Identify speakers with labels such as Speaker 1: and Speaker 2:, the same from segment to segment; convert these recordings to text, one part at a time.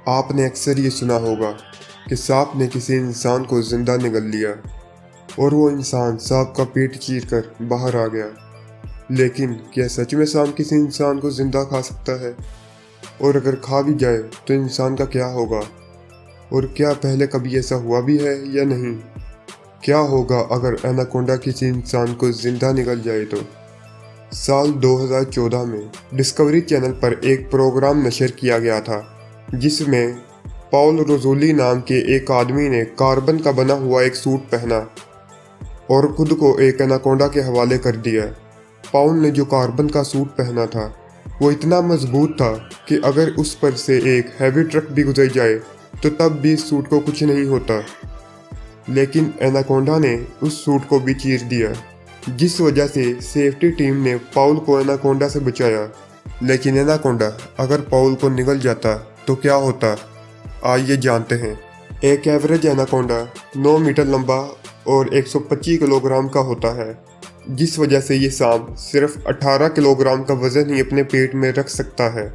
Speaker 1: आपने अक्सर ये सुना होगा कि सांप ने किसी इंसान को जिंदा निगल लिया और वो इंसान सांप का पेट चीर कर बाहर आ गया। लेकिन क्या सच में सांप किसी इंसान को जिंदा खा सकता है? और अगर खा भी जाए तो इंसान का क्या होगा? और क्या पहले कभी ऐसा हुआ भी है या नहीं? क्या होगा अगर एनाकोंडा किसी इंसान को जिंदा निगल जाए तो? साल 2014 में डिस्कवरी चैनल पर एक प्रोग्राम नशर किया गया था जिसमें पॉल रोजोली नाम के एक आदमी ने कार्बन का बना हुआ एक सूट पहना और खुद को एक एनाकोंडा के हवाले कर दिया। पॉल ने जो कार्बन का सूट पहना था वो इतना मजबूत था कि अगर उस पर से एक हैवी ट्रक भी गुजर जाए तो तब भी इस सूट को कुछ नहीं होता। लेकिन एनाकोंडा ने उस सूट को भी चीर दिया, जिस वजह से सेफ्टी टीम ने पॉल को एनाकोंडा से बचाया। लेकिन एनाकोंडा अगर पॉल को निगल जाता तो क्या होता, आइए जानते हैं। एक एवरेज एनाकोंडा 9 मीटर लंबा और 125 किलोग्राम का होता है, जिस वजह से ये सांप सिर्फ 18 किलोग्राम का वजन ही अपने पेट में रख सकता है,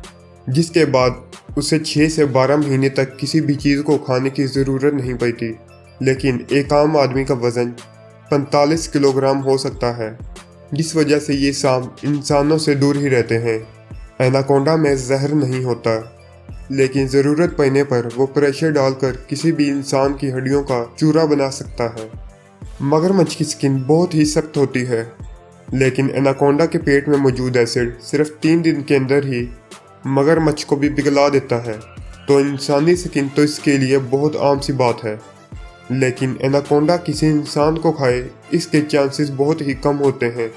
Speaker 1: जिसके बाद उसे 6 से 12 महीने तक किसी भी चीज़ को खाने की ज़रूरत नहीं पड़ती। लेकिन एक आम आदमी का वजन 45 किलोग्राम हो सकता है, जिस वजह से ये सांप इंसानों से दूर ही रहते हैं। एनाकोंडा में जहर नहीं होता, लेकिन ज़रूरत पड़ने पर वो प्रेशर डालकर किसी भी इंसान की हड्डियों का चूरा बना सकता है। मगरमच्छ की स्किन बहुत ही सख्त होती है, लेकिन एनाकोंडा के पेट में मौजूद एसिड सिर्फ 3 दिन के अंदर ही मगरमच्छ को भी पिघला देता है। तो इंसानी स्किन तो इसके लिए बहुत आम सी बात है, लेकिन एनाकोंडा किसी इंसान को खाए इसके चांसेस बहुत ही कम होते हैं,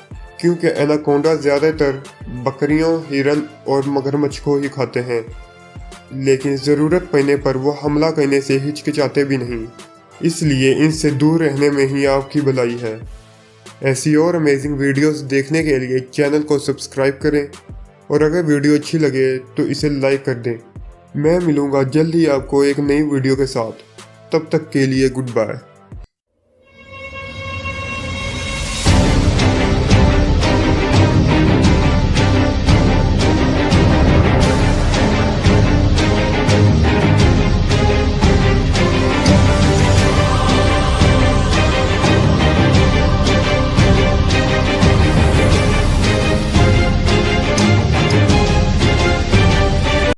Speaker 1: क्योंकि एनाकोंडा ज़्यादातर बकरियों, हिरन और मगरमच्छ को ही खाते हैं। लेकिन ज़रूरत पड़ने पर वो हमला करने से हिचकिचाते भी नहीं, इसलिए इनसे दूर रहने में ही आपकी भलाई है। ऐसी और अमेजिंग वीडियोस देखने के लिए चैनल को सब्सक्राइब करें और अगर वीडियो अच्छी लगे तो इसे लाइक कर दें। मैं मिलूँगा जल्द ही आपको एक नई वीडियो के साथ। तब तक के लिए गुड बाय।